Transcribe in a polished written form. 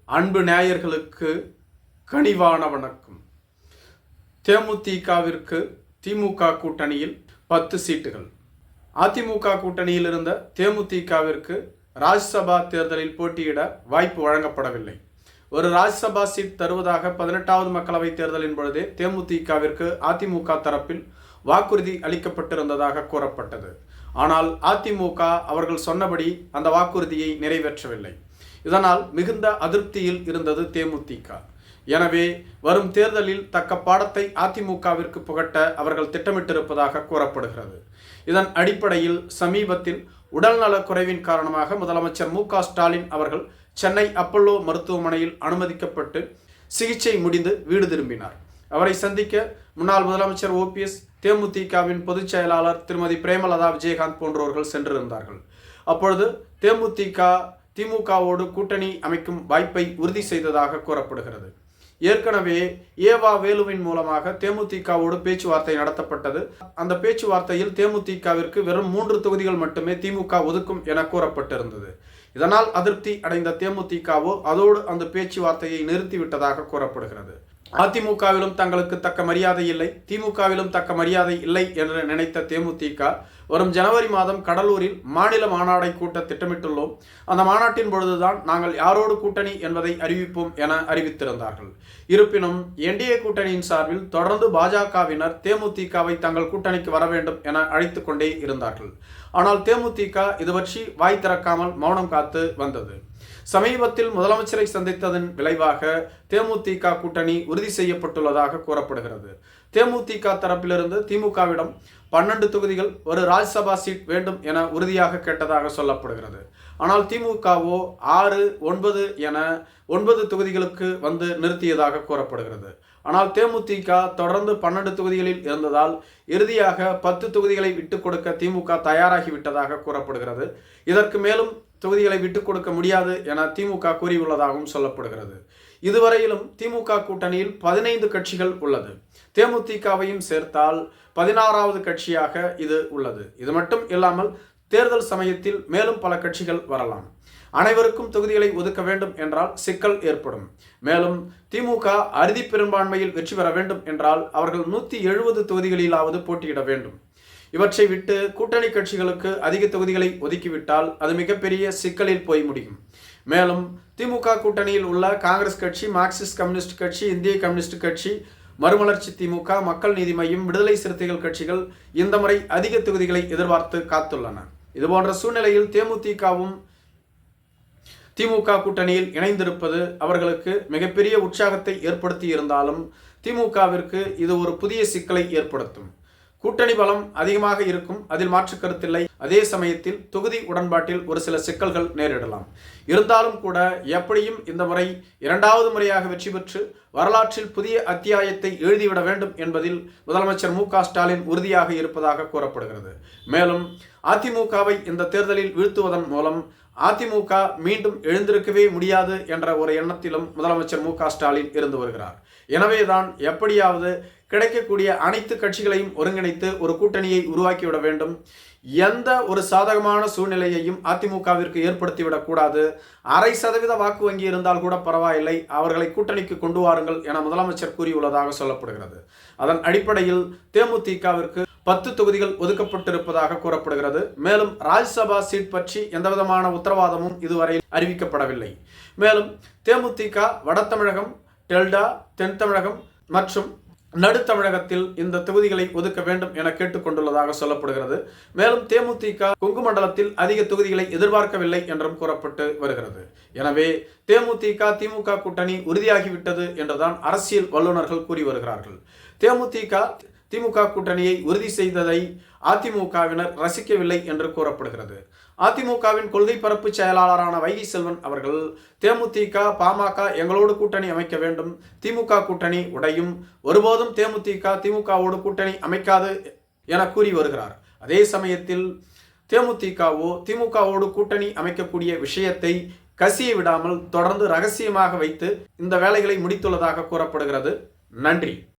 அன்பு நேயர்களுக்கு கனிவான வணக்கம். தேமுதிகவிற்கு திமுக கூட்டணியில் 10 சீட்டுகள். அதிமுக கூட்டணியில் இருந்த தேமுதிகவிற்கு ராஜ்யசபா தேர்தலில் போட்டியிட வாய்ப்பு வழங்கப்படவில்லை. ஒரு ராஜ்யசபா சீட் தருவதாக 18வது மக்களவை தேர்தலின் பொழுதே தேமுதிகவிற்கு அதிமுக தரப்பில் வாக்குறுதி அளிக்கப்பட்டிருந்ததாக கூறப்பட்டது. ஆனால் அதிமுக அவர்கள் சொன்னபடி அந்த வாக்குறுதியை நிறைவேற்றவில்லை. இதனால் மிகுந்த அதிருப்தியில் இருந்தது தேமுதிக. எனவே வரும் தேர்தலில் தக்க பாடத்தை அதிமுகவிற்கு புகட்ட அவர்கள் திட்டமிட்டிருப்பதாக கூறப்படுகிறது. இதன் அடிப்படையில் சமீபத்தில் உடல்நலக் குறைவின் காரணமாக முதலமைச்சர் மு.க.ஸ்டாலின் அவர்கள் சென்னை அப்பல்லோ மருத்துவமனையில் அனுமதிக்கப்பட்டு சிகிச்சை முடிந்து வீடு திரும்பினார். அவரை சந்திக்க முன்னாள் முதலமைச்சர் OPS, தேமுதிகவின் பொதுச் செயலாளர் திருமதி பிரேமலதா விஜயகாந்த் போன்றவர்கள் சென்றிருந்தார்கள். அப்பொழுது தேமுதிக திமுகவோடு கூட்டணி அமைக்கும் வாய்ப்பை உறுதி செய்ததாக கூறப்படுகிறது. ஏற்கனவே ஏவா வேலுவின் மூலமாக தேமுதிகவோடு பேச்சுவார்த்தை நடத்தப்பட்டது. அந்த பேச்சுவார்த்தையில் தேமுதிகவிற்கு வெறும் 3 தொகுதிகள் மட்டுமே திமுக ஒதுக்கும் என கூறப்பட்டிருந்தது. இதனால் அதிருப்தி அடைந்த தேமுதிகவோ அதோடு அந்த பேச்சுவார்த்தையை நிறுத்திவிட்டதாக கூறப்படுகிறது. அதிமுகவிலும் தங்களுக்கு தக்க மரியாதை இல்லை, திமுகவிலும் தக்க மரியாதை இல்லை என்று நினைத்த தேமுதிக வரும் ஜனவரி மாதம் கடலூரில் மாநில மாநாடை கூட்ட திட்டமிட்டுள்ளோம். அந்த மாநாட்டின் பொழுதுதான் நாங்கள் யாரோடு கூட்டணி என்பதை அறிவிப்போம் என அறிவித்திருந்தார்கள். இருப்பினும் NDA கூட்டணியின் சார்பில் தொடர்ந்து பாஜகவினர் தேமுதிகவை தங்கள் கூட்டணிக்கு வர வேண்டும் என அழைத்து கொண்டே இருந்தார்கள். ஆனால் தேமுதிக இது பற்றி வாய் திறக்காமல் மௌனம் காத்து வந்தது. சமீபத்தில் முதலமைச்சரை சந்தித்ததன் விளைவாக தேமுதிக கூட்டணி உறுதி செய்யப்பட்டுள்ளதாக கூறப்படுகிறது. தேமுதிக தரப்பிலிருந்து திமுகவிடம் 12 தொகுதிகள், ஒரு ராஜ்யசபா சீட் வேண்டும் என உறுதியாக கேட்டதாக சொல்லப்படுகிறது. ஆனால் திமுகவோ 6, 9 என 9 தொகுதிகளுக்கு வந்து நிறுத்தியதாக கூறப்படுகிறது. ஆனால் தேமுதிக தொடர்ந்து 12 தொகுதிகளில் இருந்ததால் இறுதியாக 10 தொகுதிகளை விட்டுக் கொடுக்க திமுக தயாராகிவிட்டதாக கூறப்படுகிறது. இதற்கு மேலும் தொகுதிகளை விட்டுக் கொடுக்க முடியாது என திமுக கூறியுள்ளதாகவும் சொல்லப்படுகிறது. இதுவரையிலும் திமுக கூட்டணியில் 15 கட்சிகள் உள்ளது. தேமுதிகவையும் சேர்த்தால் 16வது கட்சியாக இது உள்ளது. இது மட்டும் இல்லாமல் தேர்தல் சமயத்தில் மேலும் பல கட்சிகள் வரலாம். அனைவருக்கும் தொகுதிகளை ஒதுக்க வேண்டும் என்றால் சிக்கல் ஏற்படும். மேலும் திமுக அறுதி பெரும்பான்மையில் வெற்றி பெற வேண்டும் என்றால் அவர்கள் 170 தொகுதிகளிலாவது போட்டியிட வேண்டும். இவற்றை விட்டு கூட்டணி கட்சிகளுக்கு அதிக தொகுதிகளை ஒதுக்கிவிட்டால் அது மிகப்பெரிய சிக்கலில் போய் முடியும். மேலும் திமுக கூட்டணியில் உள்ள காங்கிரஸ் கட்சி, மார்க்சிஸ்ட் கம்யூனிஸ்ட் கட்சி, இந்திய கம்யூனிஸ்ட் கட்சி, மறுமலர்ச்சி திமுக, மக்கள் நீதி மய்யம், விடுதலை சிறுத்தைகள் கட்சிகள் இந்த முறை அதிக தொகுதிகளை எதிர்பார்த்து காத்துள்ளன. இதுபோன்ற சூழ்நிலையில் தேமுதிகவும் திமுக கூட்டணியில் இணைந்திருப்பது அவர்களுக்கு மிகப்பெரிய உற்சாகத்தை ஏற்படுத்தி இருந்தாலும் திமுகவிற்கு இது ஒரு புதிய சிக்கலை ஏற்படுத்தும். கூட்டணி பலம் அதிகமாக இருக்கும், அதில் மாற்று கருத்தில்லை. அதே சமயத்தில் தொகுதி உடன்பாட்டில் ஒரு சில சிக்கல்கள் நேரிடலாம். இருந்தாலும் கூட எப்படியும் இந்த முறை 2வது முறையாக வெற்றி பெற்று வரலாற்றில் புதிய அத்தியாயத்தை எழுதிவிட வேண்டும் என்பதில் முதலமைச்சர் மு.க.ஸ்டாலின் உறுதியாக இருப்பதாக கூறப்படுகிறது. மேலும் அதிமுகவை இந்த தேர்தலில் வீழ்த்துவதன் மூலம் அதிமுக மீண்டும் எழுந்திருக்கவே முடியாது என்ற ஒரு எண்ணத்திலும் முதலமைச்சர் மு.க.ஸ்டாலின் இருந்து வருகிறார். எனவேதான் எப்படியாவது கிடைக்கக்கூடிய அனைத்து கட்சிகளையும் ஒருங்கிணைத்து ஒரு கூட்டணியை உருவாக்கிவிட வேண்டும். எந்த ஒரு சாதகமான சூழ்நிலையையும் அதிமுகவிற்கு ஏற்படுத்திவிடக் கூடாது. 0.5% வாக்கு வங்கி இருந்தால் கூட பரவாயில்லை, அவர்களை கூட்டணிக்கு கொண்டு வாருங்கள் என முதலமைச்சர் கூறியுள்ளதாக சொல்லப்படுகிறது. அதன் அடிப்படையில் தேமுதிகவிற்கு 10 தொகுதிகள் ஒதுக்கப்பட்டிருப்பதாக கூறப்படுகிறது. மேலும் ராஜ்யசபா சீட் பற்றி எந்தவிதமான உத்தரவாதமும் இதுவரை அறிவிக்கப்படவில்லை. மேலும் தேமுதிக வட தமிழகம், டெல்டா, தென் தமிழகம் மற்றும் நடு தமிழகத்தில் இந்த தொகுதிகளை ஒதுக்க வேண்டும் என கேட்டுக்கொண்டுள்ளதாக சொல்லப்படுகிறது. மேலும் தேமுதிக கொங்கு மண்டலத்தில் அதிக தொகுதிகளை எதிர்பார்க்கவில்லை என்றும் கூறப்பட்டு வருகிறது. எனவே தேமுதிக திமுக கூட்டணி உறுதியாகிவிட்டது என்றுதான் அரசியல் வல்லுநர்கள் கூறி வருகிறார்கள். தேமுதிக திமுக கூட்டணியை உறுதி செய்ததை அதிமுகவினர் ரசிக்கவில்லை என்று கூறப்படுகிறது. அதிமுகவின் கொள்கை பரப்பு செயலாளரான வைகை செல்வன் அவர்கள் தேமுதிக, பாமக எங்களோடு கூட்டணி அமைக்க வேண்டும், திமுக கூட்டணி உடையும், ஒருபோதும் தேமுதிக திமுகவோடு கூட்டணி அமைக்காது என கூறி வருகிறார். அதே சமயத்தில் தேமுதிகவோ திமுகவோடு கூட்டணி அமைக்கக்கூடிய விஷயத்தை கசிய விடாமல் தொடர்ந்து ரகசியமாக வைத்து இந்த வேலைகளை முடித்துள்ளதாக கூறப்படுகிறது. நன்றி.